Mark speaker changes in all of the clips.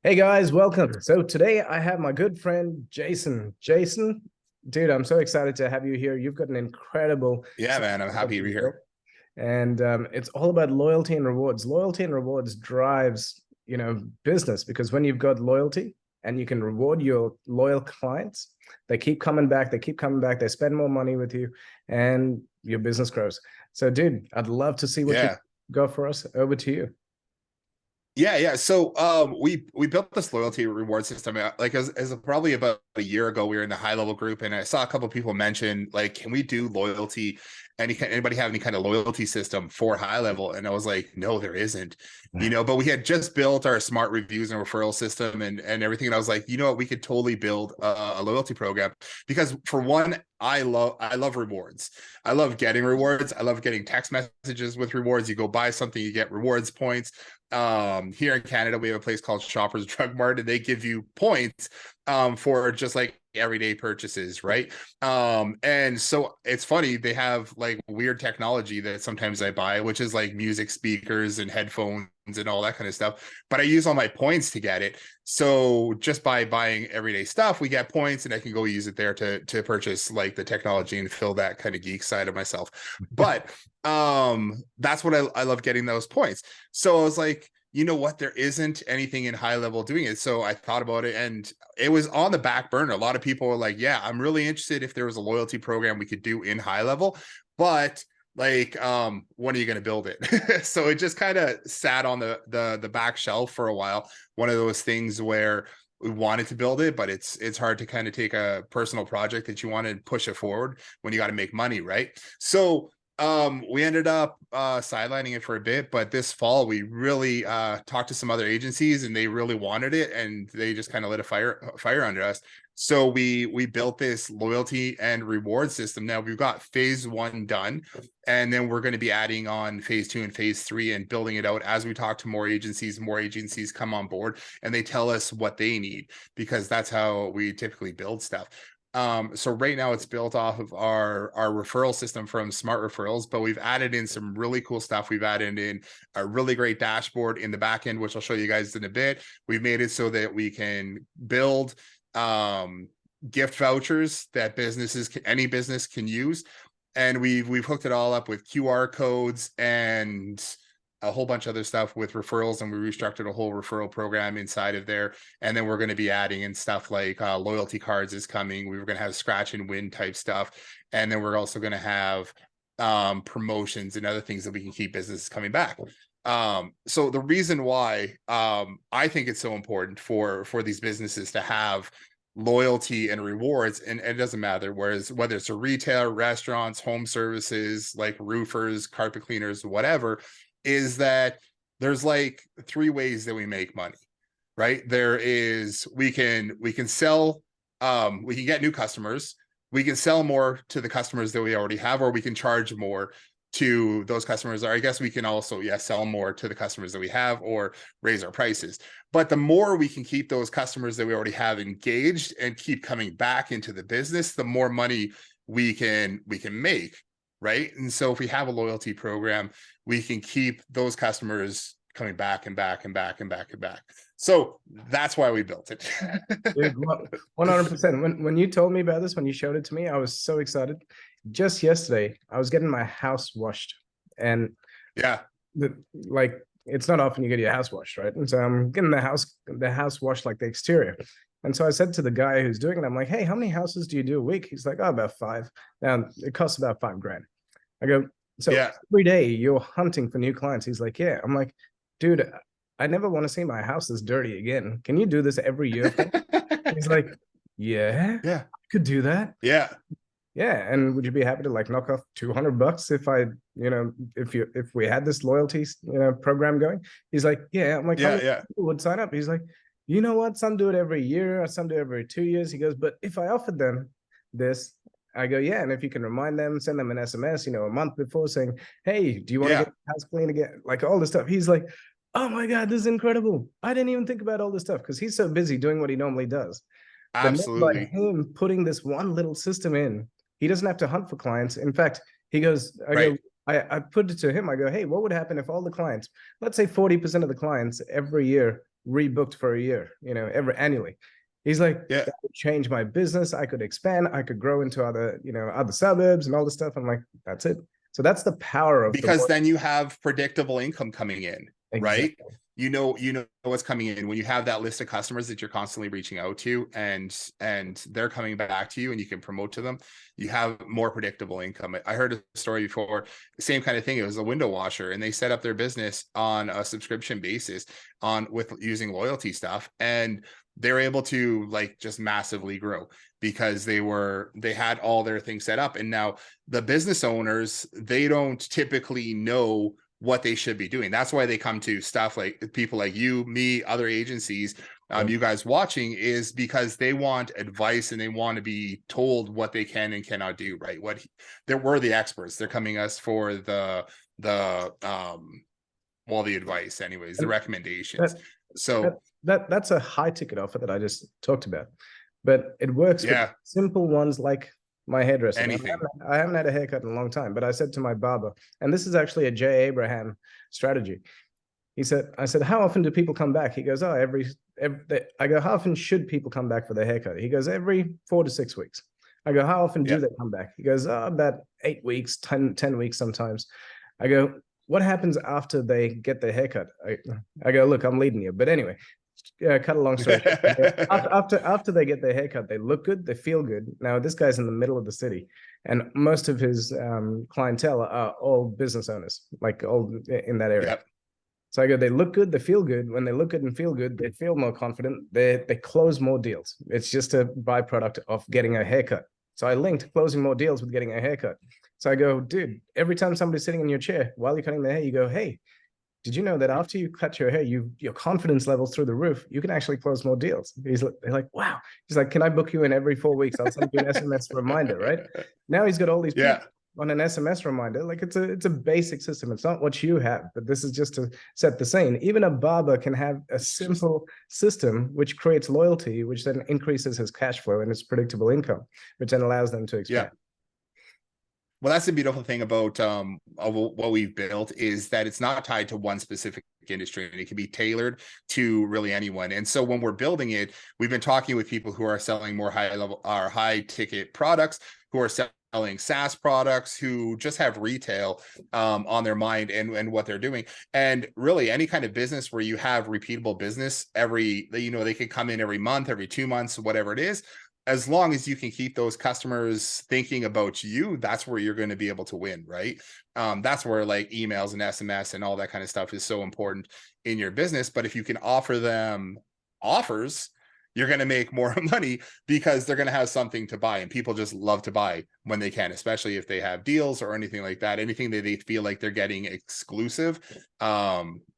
Speaker 1: Hey guys, welcome. So today I have my good friend Jason. Jason, dude, I'm so excited to have you here. You've got an incredible
Speaker 2: Yeah,
Speaker 1: system
Speaker 2: man, I'm
Speaker 1: that
Speaker 2: happy to be
Speaker 1: you've built,
Speaker 2: here.
Speaker 1: and it's all about loyalty and rewards. Loyalty and rewards drives, business because when you've got loyalty and you can reward your loyal clients, they keep coming back, they keep coming back, they spend more money with you, and your business grows. So, dude, I'd love to see what you
Speaker 2: Yeah.
Speaker 1: got for us. Over to you.
Speaker 2: Yeah. So we built this loyalty reward system like as probably about a year ago. We were in the high level group and I saw a couple of people mention like, can we do loyalty? Anybody have any kind of loyalty system for high level? And I was like, no, there isn't. But we had just built our smart reviews and referral system and everything. And I was like, you know what, we could totally build a loyalty program because for one, I love rewards. I love getting rewards. I love getting text messages with rewards. You go buy something, you get rewards points. Here in Canada we have a place called Shoppers Drug Mart and they give you points for just like everyday purchases, right? And so it's funny, they have like weird technology that sometimes I buy, which is like music speakers and headphones and all that kind of stuff, but I use all my points to get it. So just by buying everyday stuff we get points and I can go use it there to purchase like the technology and fill that kind of geek side of myself. But that's what I love, getting those points. So I was like, you know what, there isn't anything in high level doing it. So I thought about it and it was on the back burner. A lot of people were like, yeah, I'm really interested if there was a loyalty program we could do in high level, but like when are you going to build it? So it just kind of sat on the back shelf for a while. One of those things where we wanted to build it, but it's hard to kind of take a personal project that you want to push it forward when you got to make money, right? So we ended up sidelining it for a bit, but this fall we really talked to some other agencies and they really wanted it and they just kind of lit a fire under us. So we built this loyalty and reward system. Now we've got phase one done, and then we're going to be adding on phase two and phase three and building it out as we talk to more agencies. More agencies come on board and they tell us what they need because that's how we typically build stuff. So right now it's built off of our referral system from Smart Referrals, but we've added in some really cool stuff. We've added in a really great dashboard in the back end, which I'll show you guys in a bit. We've made it so that we can build gift vouchers that any business can use, and we've hooked it all up with QR codes and a whole bunch of other stuff with referrals, and we restructured a whole referral program inside of there. And then we're going to be adding in stuff like loyalty cards is coming. We were going to have scratch and win type stuff, and then we're also going to have promotions and other things that we can keep businesses coming back. So the reason why I think it's so important for these businesses to have loyalty and rewards, and it doesn't matter whether it's a retail, restaurants, home services like roofers, carpet cleaners, whatever, is that there's like three ways that we make money, right? There is we can sell, we can get new customers, we can sell more to the customers that we already have, or we can charge more to those customers, or I guess we can also sell more to the customers that we have or raise our prices. But the more we can keep those customers that we already have engaged and keep coming back into the business, the more money we can make, right? And so if we have a loyalty program, we can keep those customers coming back and back and back and back and back. So that's why we built it.
Speaker 1: Dude, 100%. When you told me about this, when you showed it to me, I was so excited. Just yesterday, I was getting my house washed, and
Speaker 2: Yeah.
Speaker 1: like it's not often you get your house washed, right? And so I'm getting the house washed, like the exterior. And so I said to the guy who's doing it, I'm like, "Hey, how many houses do you do a week?" He's like, "Oh, about five." Now it costs about 5 grand. I go, "So
Speaker 2: Yeah.
Speaker 1: every day you're hunting for new clients?" He's like, "Yeah." I'm like, "Dude, I never want to see my house this dirty again. Can you do this every year for me?" He's like, "Yeah,
Speaker 2: Yeah.
Speaker 1: I could do that.
Speaker 2: Yeah.
Speaker 1: Yeah, and would you be happy to like knock off $200 if if we had this loyalty, program going?" He's like, "Yeah." I'm like, "How
Speaker 2: Yeah.
Speaker 1: many
Speaker 2: Yeah.
Speaker 1: people would sign up?" He's like, "You know what? Some do it every year, some do it every 2 years." He goes, "But if I offered them this," I go, "Yeah, and if you can remind them, send them an SMS, a month before saying, 'Hey, do you want to get
Speaker 2: Yeah.
Speaker 1: the house clean again?' Like all this stuff." He's like, "Oh my God, this is incredible. I didn't even think about all this stuff," because he's so busy doing what he normally does. But not by
Speaker 2: Absolutely.
Speaker 1: him putting this one little system in, he doesn't have to hunt for clients. In fact,
Speaker 2: Right.
Speaker 1: I put it to him. I go, "Hey, what would happen if all the clients, let's say 40% of the clients every year rebooked for a year, annually. He's like,
Speaker 2: Yeah.
Speaker 1: that would change my business. I could expand. I could grow into other suburbs and all this stuff. I'm like, that's it. So that's the power of
Speaker 2: Because then you have predictable income coming in, right?
Speaker 1: exactly.
Speaker 2: You know what's coming in when you have that list of customers that you're constantly reaching out to, and they're coming back to you, and you can promote to them. You have more predictable income. I heard a story before, the same kind of thing. It was a window washer, and they set up their business on a subscription basis with using loyalty stuff, and they were able to like just massively grow because they had all their things set up. And now the business owners, they don't typically know what they should be doing. That's why they come to stuff like people like you, me, other agencies, you guys watching, is because they want advice and they want to be told what they can and cannot do, right? We're the experts. They're coming us for the advice anyways, the recommendations.
Speaker 1: That's a high ticket offer that I just talked about, but it works with simple ones like my hairdresser.
Speaker 2: Anything.
Speaker 1: I haven't had a haircut in a long time, but I said to my barber, and this is actually a J. Abraham strategy. I said, how often do people come back? He goes, oh, I go, how often should people come back for their haircut? He goes, every 4 to 6 weeks. I go, how often do they come back? He goes, oh, about 8 weeks, 10 weeks sometimes. I go, what happens after they get their haircut? I go, look, I'm leading you. But anyway, cut a long story short. After they get their haircut, they look good, they feel good. Now, this guy's in the middle of the city, and most of his clientele are all business owners, like all in that area.
Speaker 2: Yep.
Speaker 1: So I go, they look good, they feel good. When they look good and feel good, they feel more confident. They close more deals. It's just a byproduct of getting a haircut. So I linked closing more deals with getting a haircut. So I go, dude, every time somebody's sitting in your chair while you're cutting their hair, you go, hey, did you know that after you cut your hair, your confidence levels through the roof, you can actually close more deals? They're like, wow. He's like, can I book you in every 4 weeks? I'll send you an SMS reminder, right? Now he's got all these people on an SMS reminder. Like it's a basic system. It's not what you have, but this is just to set the scene. Even a barber can have a simple system which creates loyalty, which then increases his cash flow and his predictable income, which then allows them to expand.
Speaker 2: Yeah. Well, that's the beautiful thing about what we've built, is that it's not tied to one specific industry, and it can be tailored to really anyone. And so when we're building it, we've been talking with people who are selling more high ticket products, who are selling SaaS products, who just have retail on their mind and what they're doing. And really any kind of business where you have repeatable business they can come in every month, every 2 months, whatever it is. As long as you can keep those customers thinking about you, that's where you're going to be able to win, right? That's where like emails and SMS and all that kind of stuff is so important in your business. But if you can offer them offers, you're going to make more money because they're going to have something to buy, and people just love to buy when they can, especially if they have deals or anything like that. Anything that they feel like they're getting exclusive,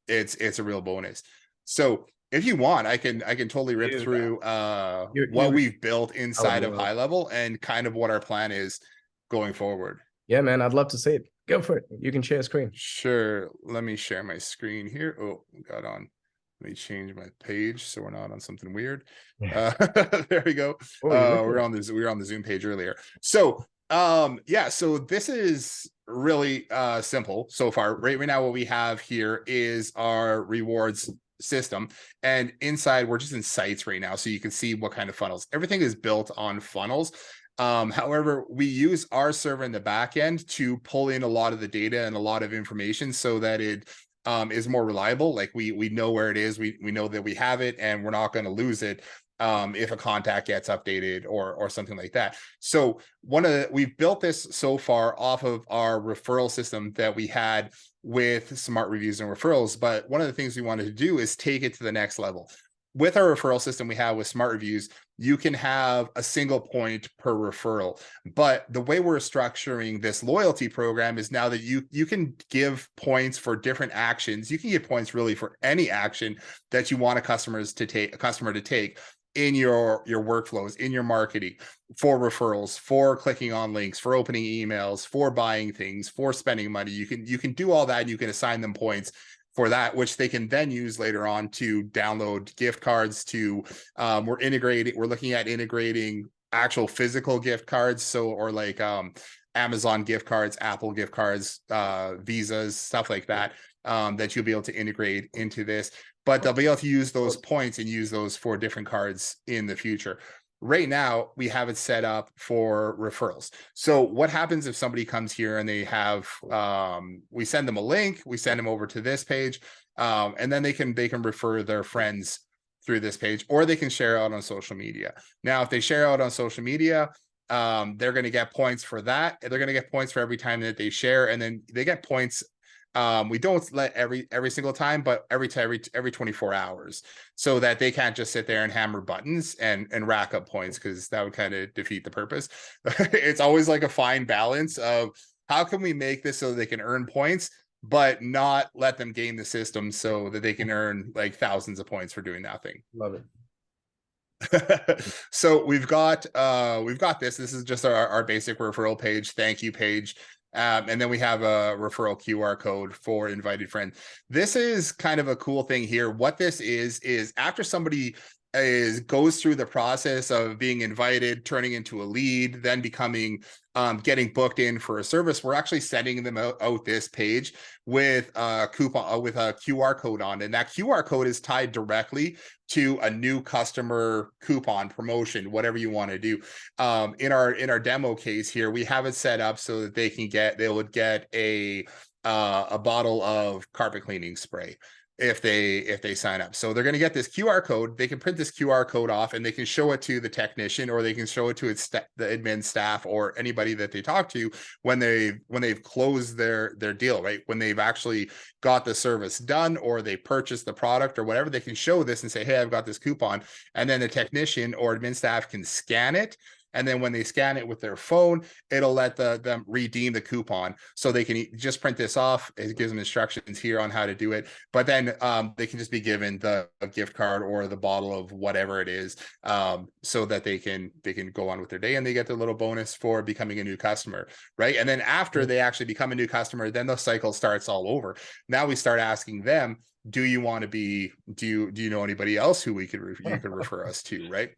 Speaker 2: it's a real bonus. So if you want, I can totally rip through what we've built inside of High Level and kind of what our plan is going forward.
Speaker 1: Yeah, man, I'd love to see it. Go for it. You can share screen.
Speaker 2: Sure. Let me share my screen here. Oh, got on. Let me change my page so we're not on something weird. There we go. We're on the Zoom page earlier. So so this is really simple so far. Right now, what we have here is our rewards system, and inside we're just in sites right now, so you can see what kind of funnels. Everything is built on funnels. However, we use our server in the back end to pull in a lot of the data and a lot of information so that it is more reliable. Like we know where it is, we know that we have it, and we're not going to lose it if a contact gets updated or something like that. So we've built this so far off of our referral system that we had with Smart Reviews and Referrals. But one of the things we wanted to do is take it to the next level. With our referral system we have with Smart Reviews, you can have a single point per referral. But the way we're structuring this loyalty program is now that you can give points for different actions. You can give points really for any action that you want a customer to take in your workflows, in your marketing, for referrals, for clicking on links, for opening emails, for buying things, for spending money. You can do all that, and you can assign them points for that, which they can then use later on to download gift cards we're looking at integrating actual physical gift cards. Or like Amazon gift cards, Apple gift cards, Visas, stuff like that. that you'll be able to integrate into this, but they'll be able to use those points and use those for different cards in the future. Right now, we have it set up for referrals. So what happens if somebody comes here and they have, we send them a link, we send them over to this page, and then they can refer their friends through this page, or they can share out on social media. Now, if they share out on social media, they're going to get points for that. They're going to get points for every time that they share, and then they get points. We don't let every single time, but every 24 hours, so that they can't just sit there and hammer buttons and rack up points, because that would kind of defeat the purpose. It's always like a fine balance of how can we make this so they can earn points, but not let them game the system so that they can earn like thousands of points for doing nothing.
Speaker 1: Love it.
Speaker 2: So we've got this. This is just our basic referral page, thank you page. And then we have a referral QR code for invited friends. This is kind of a cool thing here. What this is after somebody goes through the process of being invited, turning into a lead, then becoming getting booked in for a service, we're actually sending them out this page with a coupon, with a QR code on it. And that QR code is tied directly to a new customer coupon, promotion, whatever you want to do. In our demo case here, we have it set up so that they would get a bottle of carpet cleaning spray if they sign up. So they're going to get this QR code. They can print this QR code off and they can show it to the technician, or they can show it to the admin staff or anybody that they talk to when they've closed their deal, right? When they've actually got the service done, or they purchased the product or whatever, they can show this and say, hey, I've got this coupon. And then the technician or admin staff can scan it. And then when they scan it with their phone, it'll let them redeem the coupon. So they can just print this off. It gives them instructions here on how to do it. But then they can just be given the gift card or the bottle of whatever it is, so that they can go on with their day, and they get their little bonus for becoming a new customer, right? And then after they actually become a new customer, then the cycle starts all over. Now we start asking them, do you want to be, do you know anybody else who you could refer us to, right?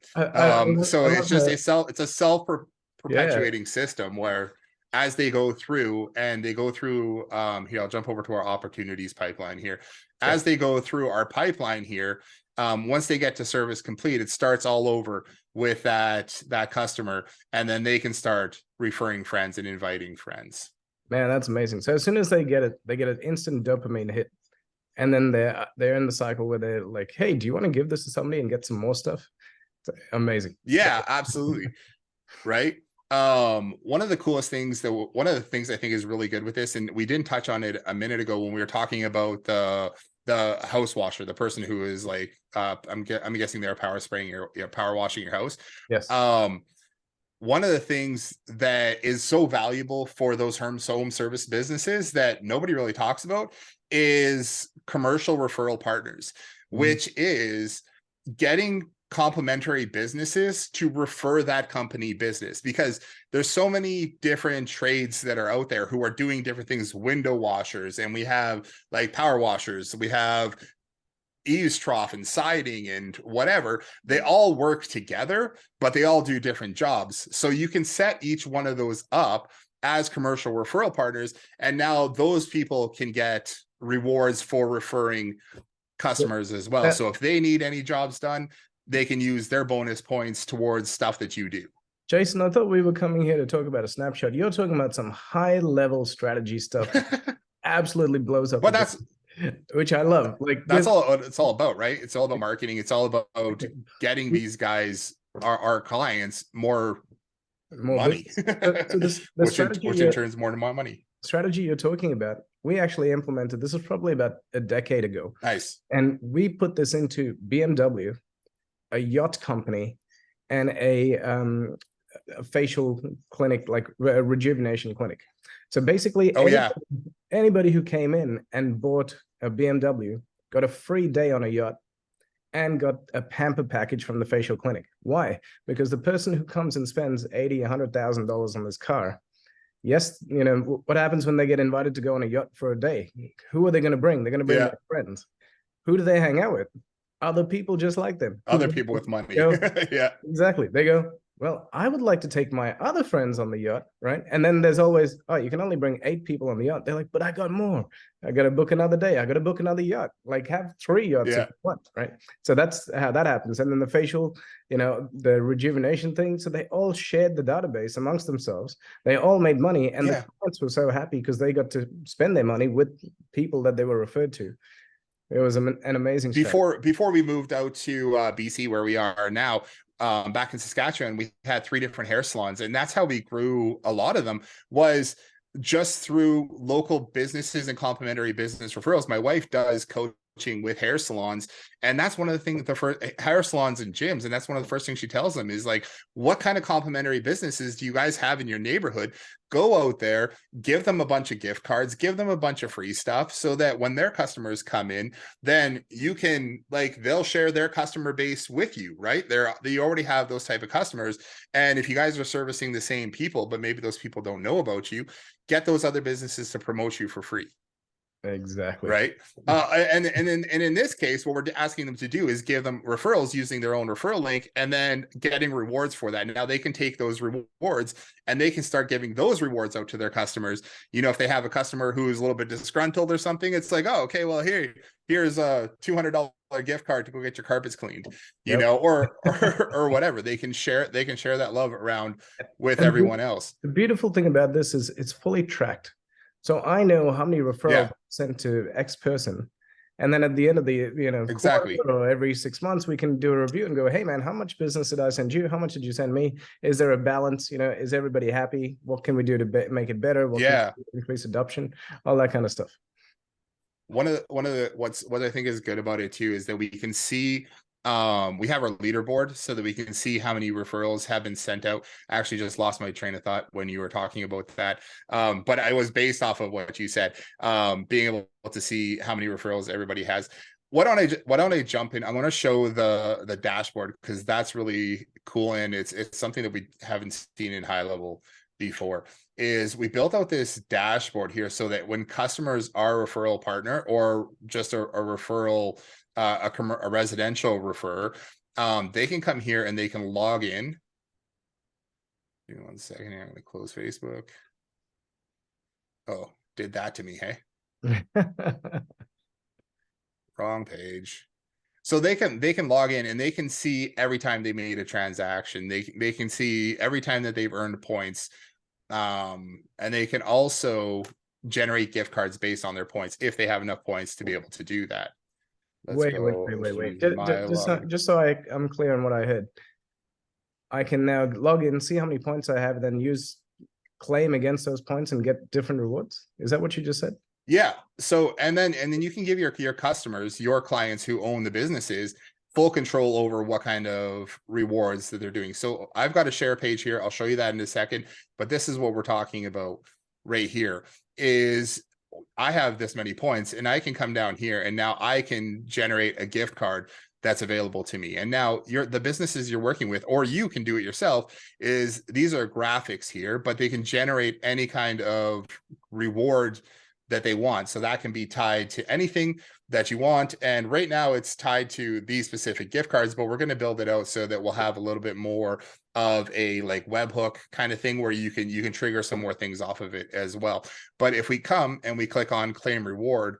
Speaker 2: So it's just it's a self-perpetuating system where as they go through here, I'll jump over to our opportunities pipeline here. As they go through our pipeline here, once they get to service complete, it starts all over with that customer, and then they can start referring friends and inviting friends.
Speaker 1: Man, that's amazing. So as soon as they get it, they get an instant dopamine hit. And then they're in the cycle where they're like, hey, do you want to give this to somebody and get some more stuff? It's amazing.
Speaker 2: Yeah, absolutely. Right. One of the things I think is really good with this, and we didn't touch on it a minute ago when we were talking about the house washer, the person who is like, I'm guessing they're power washing your house.
Speaker 1: Yes.
Speaker 2: One of the things that is so valuable for those home service businesses that nobody really talks about is commercial referral partners, which is getting complementary businesses to refer that company business, because there's so many different trades that are out there who are doing different things. Window washers, and we have like power washers, we have eaves trough and siding and whatever. They all work together, but they all do different jobs. So you can set each one of those up as commercial referral partners, and now those people can get rewards for referring customers as well. So if they need any jobs done, they can use their bonus points towards stuff that you do.
Speaker 1: Jason, I thought we were coming here to talk about a snapshot. You're talking about some high level strategy stuff. Absolutely blows up.
Speaker 2: But that's,
Speaker 1: which I love. Like
Speaker 2: that's all it's all about, right? It's all about marketing. It's all about getting these guys, our clients, more money, which in turn is more money.
Speaker 1: Strategy you're talking about, we actually implemented. This was probably about a decade ago.
Speaker 2: Nice.
Speaker 1: And we put this into BMW, a yacht company, and a facial clinic, like a rejuvenation clinic. So basically, anybody who came in and bought a BMW got a free day on a yacht and got a pamper package from the facial clinic. Why? Because the person who comes and spends $80,000, $100,000 on this car, yes, you know, what happens when they get invited to go on a yacht for a day? Who are they going to bring? They're going to bring their friends. Who do they hang out with? Other people just like them.
Speaker 2: Other people with money.
Speaker 1: Yeah, exactly. They go, well, I would like to take my other friends on the yacht, right? And then there's always, oh, you can only bring 8 people on the yacht. They're like, but I got more. I got to book another day. I got to book another yacht. Like, have 3 yachts if
Speaker 2: Yeah.
Speaker 1: you want, right? So that's how that happens. And then the facial, the rejuvenation thing. So they all shared the database amongst themselves. They all made money, and the
Speaker 2: Yeah.
Speaker 1: clients were so happy because they got to spend their money with people that they were referred to. It was an amazing strategy.
Speaker 2: Before we moved out to BC, where we are now, back in Saskatchewan, we had 3 different hair salons, and that's how we grew a lot of them, was just through local businesses and complementary business referrals. My wife does coaching with hair salons, and that's one of the things, the first hair salons and gyms, and that's one of the first things she tells them is like, what kind of complementary businesses do you guys have in your neighborhood? Go out there, give them a bunch of gift cards, give them a bunch of free stuff, so that when their customers come in, then you can, like, they'll share their customer base with you, right? You already have those type of customers, and if you guys are servicing the same people, but maybe those people don't know about you, get those other businesses to promote you for free.
Speaker 1: Exactly.
Speaker 2: Right. And in this case, what we're asking them to do is give them referrals using their own referral link, and then getting rewards for that. Now they can take those rewards and they can start giving those rewards out to their customers. If they have a customer who's a little bit disgruntled or something, it's like, oh, okay, well, here's a $200 gift card to go get your carpets cleaned,
Speaker 1: Yep.
Speaker 2: or whatever. They can share that love around with
Speaker 1: And
Speaker 2: everyone else.
Speaker 1: the beautiful thing about this is it's fully tracked. So I know how many referrals sent to X person. And then at the end of the
Speaker 2: Exactly.
Speaker 1: quarter or every 6 months, we can do a review and go, hey man, how much business did I send you? How much did you send me? Is there a balance? Is everybody happy? What can we do to make it better? What can we do to increase adoption? All that kind of stuff.
Speaker 2: What I think is good about it too is that we can see, we have our leaderboard so that we can see how many referrals have been sent out. I actually just lost my train of thought when you were talking about that, but I was based off of what you said, being able to see how many referrals everybody has. Why don't I jump in? I want to show the dashboard, because that's really cool, and it's something that we haven't seen in high level before. Is we built out this dashboard here so that when customers are a referral partner, or just a referral, a residential referrer, they can come here and they can log in. Give me 1 second here. I'm going to close Facebook. Oh, did that to me, hey? Wrong page. So they can log in and they can see every time they made a transaction. They can see every time that they've earned points. And they can also generate gift cards based on their points if they have enough points to be able to do that.
Speaker 1: Wait. Just so I'm clear on what I heard. I can now log in, see how many points I have, then use claim against those points and get different rewards. Is that what you just said?
Speaker 2: Yeah. So and then you can give your customers, your clients who own the businesses, full control over what kind of rewards that they're doing. So I've got a share page here. I'll show you that in a second, but this is what we're talking about right here. Is I have this many points and I can come down here and now I can generate a gift card that's available to me. And now the businesses you're working with, or you can do it yourself, is these are graphics here, but they can generate any kind of reward that they want. So that can be tied to anything that you want. And right now it's tied to these specific gift cards, but we're going to build it out so that we'll have a little bit more of a like webhook kind of thing where you can trigger some more things off of it as well. But if we come and we click on claim reward,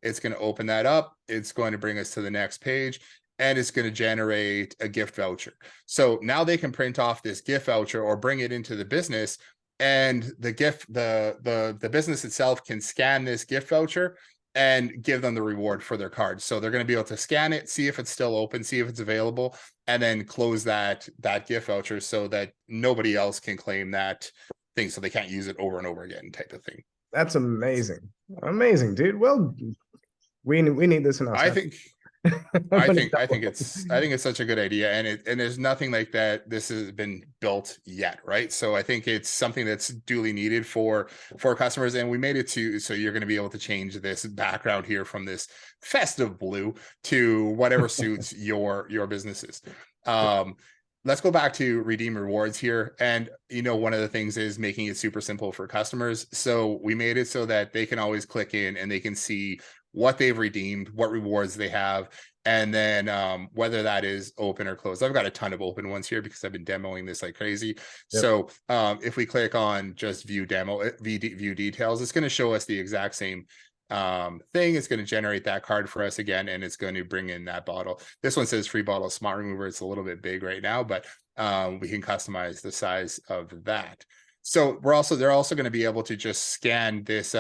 Speaker 2: it's going to open that up. It's going to bring us to the next page, and it's going to generate a gift voucher. So now they can print off this gift voucher or bring it into the business, and the business itself can scan this gift voucher and give them the reward for their card. So they're going to be able to scan it, see if it's still open, see if it's available, and then close that gift voucher so that nobody else can claim that thing, so they can't use it over and over again, type of thing.
Speaker 1: That's amazing. Amazing, dude. Well, we need this in our
Speaker 2: I think it's such a good idea, and there's nothing like that this has been built yet, right? So I think it's something that's duly needed for customers, and we made it so you're going to be able to change this background here from this festive blue to whatever suits your businesses. Let's go back to redeem rewards here. And, one of the things is making it super simple for customers. So we made it so that they can always click in and they can see what they've redeemed, what rewards they have, and then whether that is open or closed. I've got a ton of open ones here because I've been demoing this like crazy.
Speaker 1: Yep.
Speaker 2: So if we click on just view view details, it's going to show us the exact same thing. It's going to generate that card for us again, and it's going to bring in that bottle. This one says free bottle smart remover. It's a little bit big right now, but we can customize the size of that. So they're also going to be able to just scan this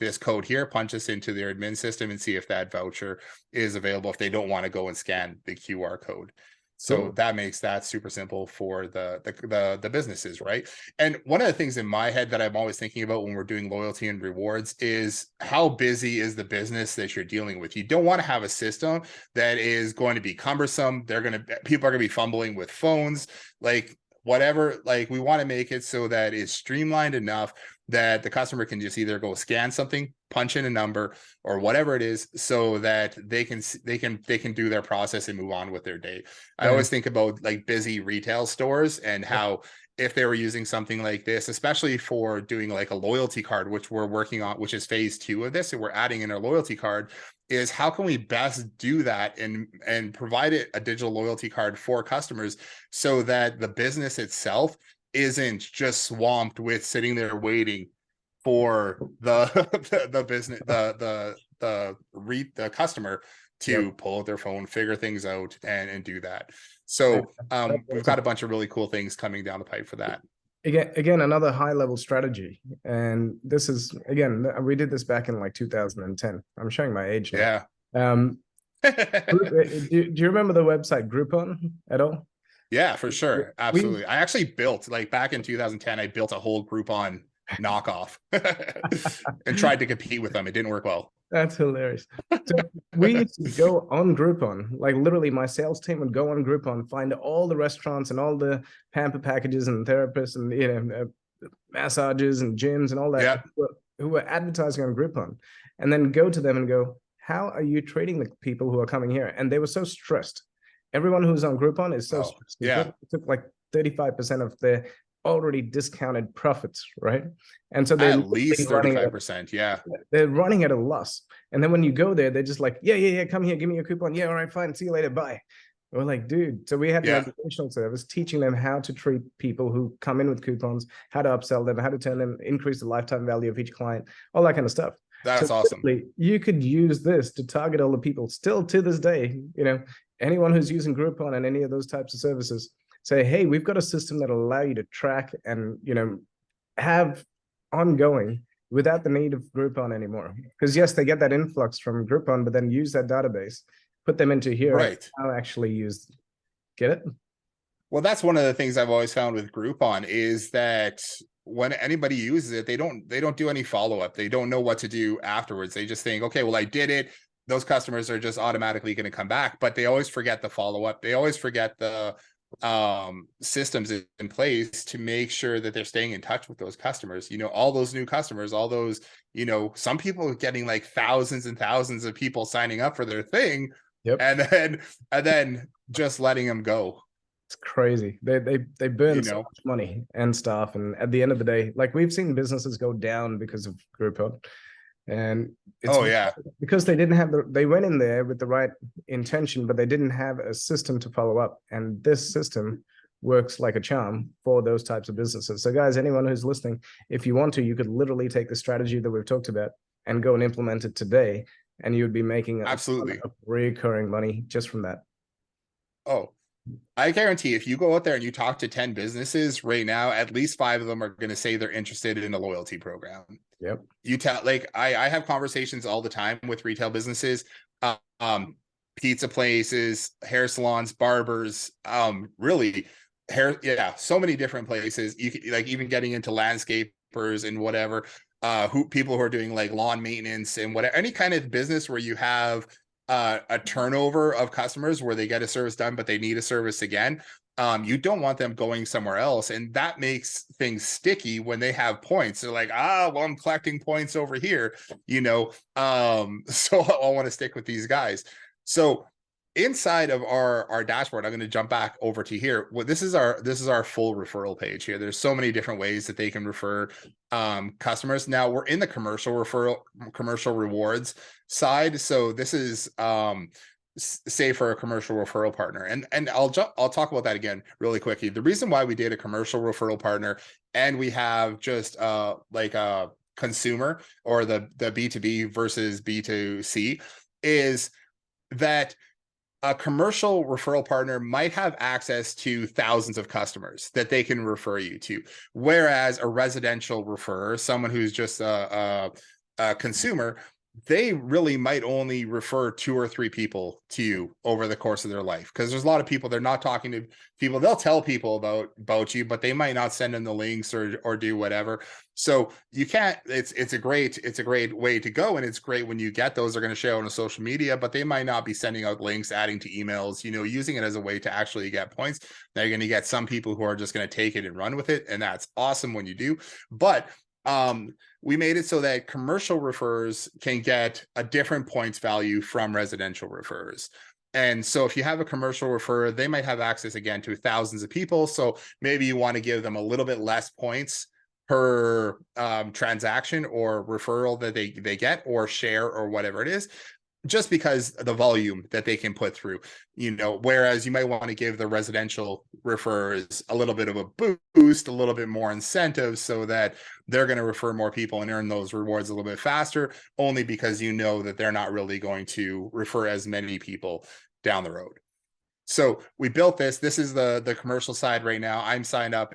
Speaker 2: this code here, punch this into their admin system, and see if that voucher is available if they don't want to go and scan the QR code. So
Speaker 1: Cool.
Speaker 2: that makes that super simple for the businesses, right? And one of the things in my head that I'm always thinking about when we're doing loyalty and rewards is how busy is the business that you're dealing with. You don't want to have a system that is going to be cumbersome. People are going to be fumbling with phones, like whatever. Like, we want to make it so that it's streamlined enough that the customer can just either go scan something, punch in a number, or whatever it is, so that they can do their process and move on with their day. I always think about like busy retail stores and how if they were using something like this, especially for doing like a loyalty card, which we're working on, which is phase 2 of this, and we're adding in our loyalty card, is how can we best do that and provide it a digital loyalty card for customers so that the business itself isn't just swamped with sitting there waiting for the business, the customer to pull out their phone, figure things out, and do that. So we've got a bunch of really cool things coming down the pipe for that.
Speaker 1: Again, another high level strategy. And this is, again, we did this back in like 2010. I'm showing my age now.
Speaker 2: Yeah.
Speaker 1: Do you remember the website Groupon at all?
Speaker 2: Yeah, for sure. Absolutely. I actually built, like back in 2010, I built a whole Groupon knockoff and tried to compete with them. It didn't work well.
Speaker 1: That's hilarious. So we used to go on Groupon, like literally my sales team would go on Groupon, find all the restaurants and all the pamper packages and therapists and massages and gyms and all that who were advertising on Groupon, and then go to them and go, how are you treating the people who are coming here? And they were so stressed. Everyone who's on Groupon is so stressed. It took like 35% of their already discounted profits, right? And so they're
Speaker 2: at least 35%. Yeah,
Speaker 1: they're running at a loss. And then when you go there, they're just like, yeah, come here, give me a coupon. Yeah, all right, fine, see you later, bye. We're like, dude. So we had an educational service teaching them how to treat people who come in with coupons, how to upsell them, how to turn them, increase the lifetime value of each client, all that kind of stuff.
Speaker 2: That's awesome.
Speaker 1: You could use this to target all the people still to this day. Anyone who's using Groupon and any of those types of services, say, hey, we've got a system that'll allow you to track and have ongoing without the need of Groupon anymore. Because yes, they get that influx from Groupon, but then use that database, put them into here,
Speaker 2: right?
Speaker 1: I'll actually use. Get it?
Speaker 2: Well, that's one of the things I've always found with Groupon is that when anybody uses it, they don't do any follow-up. They don't know what to do afterwards. They just think, okay, well, I did it. Those customers are just automatically going to come back, but they always forget the follow-up. They always forget the systems in place to make sure that they're staying in touch with those customers. All those new customers, all those, some people are getting like thousands and thousands of people signing up for their thing, and then just letting them go.
Speaker 1: It's crazy. They burn so much money and stuff, and at the end of the day, like we've seen businesses go down because of Groupon. And it's because they didn't have they went in there with the right intention, but they didn't have a system to follow up. And this system works like a charm for those types of businesses. So guys, anyone who's listening, if you want to, you could literally take the strategy that we've talked about and go and implement it today. And you would be making absolutely recurring money just from that.
Speaker 2: Oh, I guarantee if you go out there and you talk to 10 businesses right now, at least 5 of them are going to say they're interested in a loyalty program.
Speaker 1: Yep.
Speaker 2: You tell, like, I have conversations all the time with retail businesses, pizza places, hair salons, barbers, really so many different places. You can, like, even getting into landscapers and whatever, people who are doing like lawn maintenance and whatever, any kind of business where you have a turnover of customers where they get a service done, but they need a service again. You don't want them going somewhere else. And that makes things sticky when they have points. They're like, well, I'm collecting points over here, so I want to stick with these guys. So inside of our dashboard, I'm going to jump back over to here. Well, this is our full referral page here. There's so many different ways that they can refer customers. Now we're in the commercial rewards side. So this is say for a commercial referral partner, and I'll talk about that again really quickly. The reason why we did a commercial referral partner and we have just like a consumer or the B2B versus B2C is that a commercial referral partner might have access to thousands of customers that they can refer you to, whereas a residential referrer, someone who's just a consumer, they really might only refer 2 or 3 people to you over the course of their life, because there's a lot of people, they're not talking to people. They'll tell people about you, but they might not send them the links or do whatever. So you can't, it's a great way to go, and it's great when you get those. They're going to share on social media, but they might not be sending out links, adding to emails, using it as a way to actually get points. Now you're going to get some people who are just going to take it and run with it, and that's awesome when you do. But we made it so that commercial referrers can get a different points value from residential referrers. And so if you have a commercial referrer, they might have access again to thousands of people. So maybe you want to give them a little bit less points per transaction or referral that they get or share or whatever it is, just because of the volume that they can put through, whereas you might want to give the residential referrers a little bit of a boost, a little bit more incentive, so that they're going to refer more people and earn those rewards a little bit faster, only because that they're not really going to refer as many people down the road. So we built this. This is the commercial side right now. I'm signed up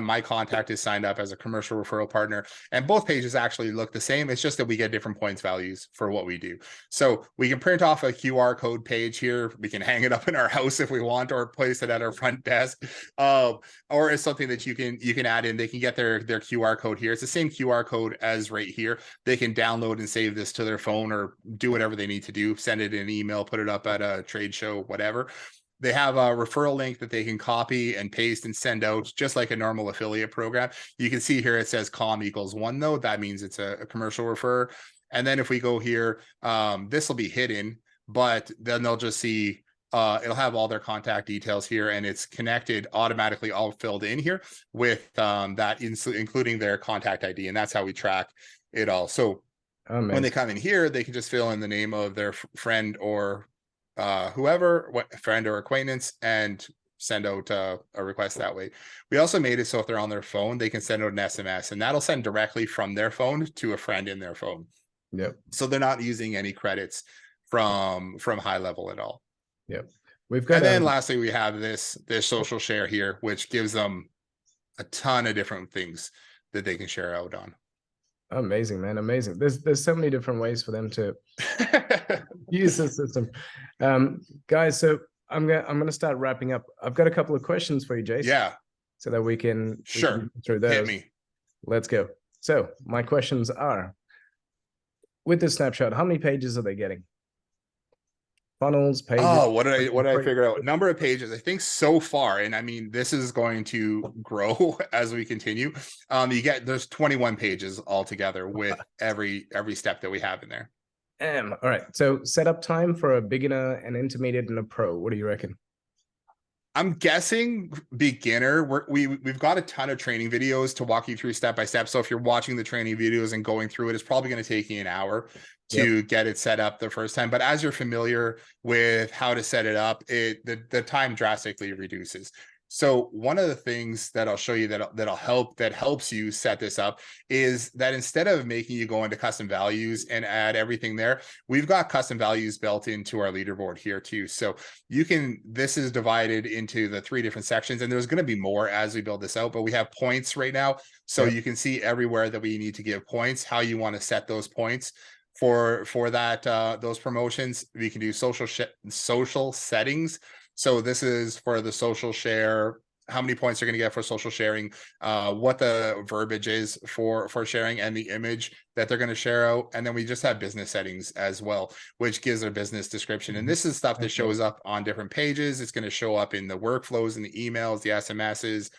Speaker 2: my contact is signed up as a commercial referral partner, and both pages actually look the same. It's just that we get different points values for what we do. So we can print off a QR code page here. We can hang it up in our house if we want, or place it at our front desk, or it's something that you can add in. They can get their QR code here. It's the same QR code as right here. They can download and save this to their phone or do whatever they need to do. Send it in an email, put it up at a trade show, whatever. They have a referral link that they can copy and paste and send out, just like a normal affiliate program. You can see here it says com equals 1, though. That means it's a commercial referrer. And then if we go here, this will be hidden, but then they'll just see it'll have all their contact details here, and it's connected automatically, all filled in here with that, including their contact ID. And that's how we track it all. So when they come in here, they can just fill in the name of their friend or whoever, friend or acquaintance, and send out a request that way. We also made it so if they're on their phone, they can send out an SMS, and that'll send directly from their phone to a friend in their phone.
Speaker 1: Yep.
Speaker 2: So they're not using any credits from High Level at all.
Speaker 1: Yep. We've got.
Speaker 2: And then lastly, we have this social share here, which gives them a ton of different things that they can share out on.
Speaker 1: Amazing, man. Amazing. There's so many different ways for them to use the system. Guys, so I'm gonna start wrapping up. I've got a couple of questions for you, Jace.
Speaker 2: Yeah.
Speaker 1: So that we can
Speaker 2: go
Speaker 1: through those.
Speaker 2: Hit me.
Speaker 1: Let's go. So my questions are, with this snapshot, how many pages are they getting? Funnels, pages.
Speaker 2: Oh, what did I figure out? Number of pages, I think so far, and I mean this is going to grow as we continue. There's 21 pages altogether with every step that we have in there.
Speaker 1: All right. So setup time for a beginner, an intermediate, and a pro. What do you reckon?
Speaker 2: I'm guessing beginner. We've got a ton of training videos to walk you through step by step. So if you're watching the training videos and going through it, it's probably going to take you an hour to get it set up the first time. But as you're familiar with how to set it up, the time drastically reduces. So one of the things that I'll show you that helps you set this up is that instead of making you go into custom values and add everything there, we've got custom values built into our leaderboard here too. So this is divided into the 3 different sections, and there's going to be more as we build this out, but we have points right now. So you can see everywhere that we need to give points, how you want to set those points for that, those promotions. We can do social settings. So this is for the social share, how many points they're going to get for social sharing, what the verbiage is for sharing, and the image that they're going to share out. And then we just have business settings as well, which gives a business description. And this is stuff that shows up on different pages. It's going to show up in the workflows and the emails, the SMSs,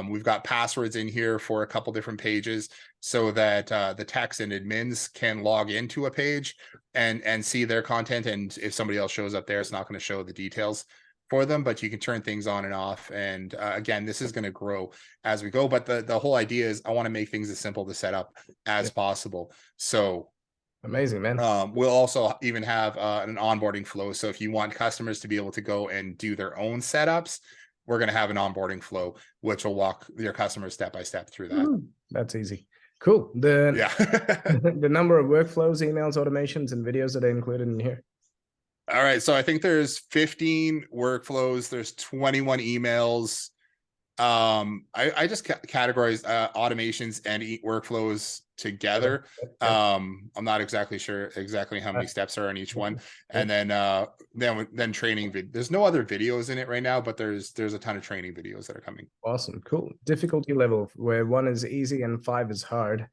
Speaker 2: We've got passwords in here for a couple different pages so that the techs and admins can log into a page and see their content. And if somebody else shows up there, it's not going to show the details for them, but you can turn things on and off. And again, this is going to grow as we go. But the whole idea is I want to make things as simple to set up as possible. So
Speaker 1: amazing, man.
Speaker 2: We'll also even have an onboarding flow. So if you want customers to be able to go and do their own setups, we're going to have an onboarding flow, which will walk your customers step by step through that.
Speaker 1: That's easy. Cool. The number of workflows, emails, automations, and videos that are included in here.
Speaker 2: All right. So I think there's 15 workflows. There's 21 emails. I just categorize automations and workflows together. I'm not exactly sure how many steps are in each one. And then training. There's no other videos in it right now, but there's a ton of training videos that are coming.
Speaker 1: Awesome. Cool. Difficulty level where 1 is easy and 5 is hard.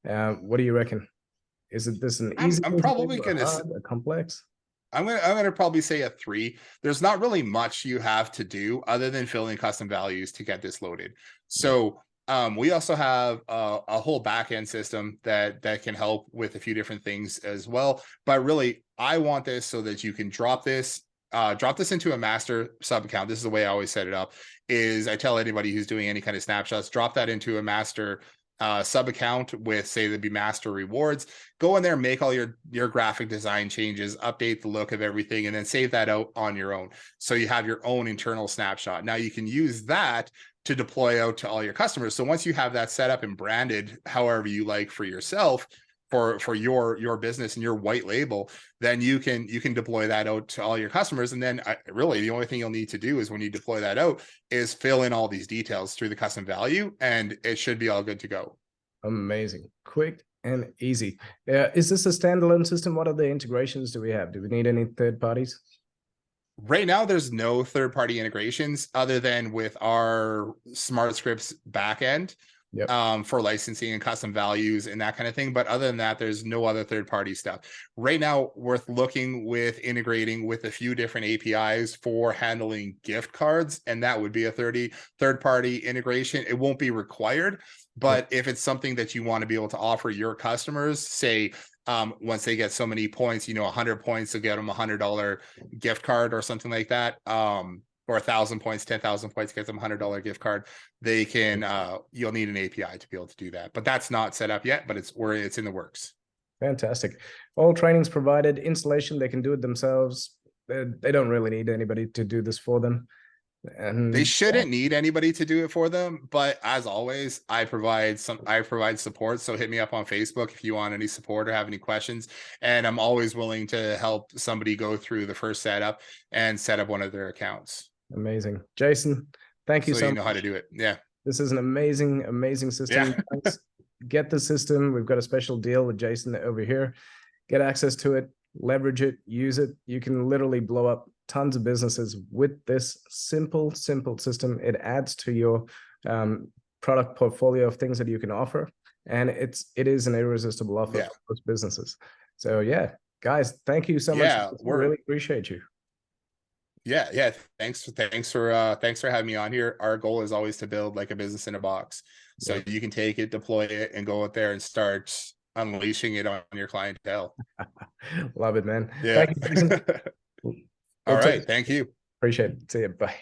Speaker 1: What do you reckon? Is it this an easy?
Speaker 2: I'm probably going to
Speaker 1: a complex.
Speaker 2: I'm gonna probably say a 3. There's not really much you have to do other than fill in custom values to get this loaded. So we also have a whole backend system that can help with a few different things as well. But really, I want this so that you can drop this into a master sub account. This is the way I always set it up. Is I tell anybody who's doing any kind of snapshots, drop that into a master sub account with, say, there'd be master rewards. Go in there, make all your graphic design changes, update the look of everything, and then save that out on your own. So you have your own internal snapshot. Now you can use that to deploy out to all your customers. So once you have that set up and branded however you like for yourself, for your business and your white label, then you can deploy that out to all your customers. And then really the only thing you'll need to do is when you deploy that out is fill in all these details through the custom value, and it should be all good to go.
Speaker 1: Amazing. Quick and easy. Is this a standalone system? What other integrations do we have? Do we need any third parties?
Speaker 2: Right now, there's no third-party integrations other than with our Smart Scripts backend. For licensing and custom values and that kind of thing. But other than that, there's no other third-party stuff. Right now, we're looking with integrating with a few different APIs for handling gift cards, and that would be a third-party integration. It won't be required, but if it's something that you want to be able to offer your customers, say, once they get so many points, 100 points to get them $100 gift card or something like that, or 1,000 points, 10,000 points gets them $100 gift card. They can, you'll need an API to be able to do that, but that's not set up yet, but it's in the works.
Speaker 1: Fantastic. All trainings provided, installation, they can do it themselves. They don't really need anybody to do this for them. And
Speaker 2: they shouldn't need anybody to do it for them. But as always, I provide support. So hit me up on Facebook if you want any support or have any questions. And I'm always willing to help somebody go through the first setup and set up one of their accounts.
Speaker 1: Amazing. Jason, thank you so much.
Speaker 2: You know how to do it. Yeah.
Speaker 1: This is an amazing system. Yeah. Get the system. We've got a special deal with Jason over here. Get access to it, leverage it, use it. You can literally blow up tons of businesses with this simple system. It adds to your product portfolio of things that you can offer. And it is an irresistible offer for those businesses. So yeah, guys, thank you so much. We really appreciate you.
Speaker 2: Yeah. Thanks for having me on here. Our goal is always to build like a business in a box. So you can take it, deploy it, and go out there and start unleashing it on your clientele.
Speaker 1: Love it, man.
Speaker 2: Yeah.
Speaker 1: Thank you.
Speaker 2: All right. Thank you.
Speaker 1: Appreciate it. See you. Bye.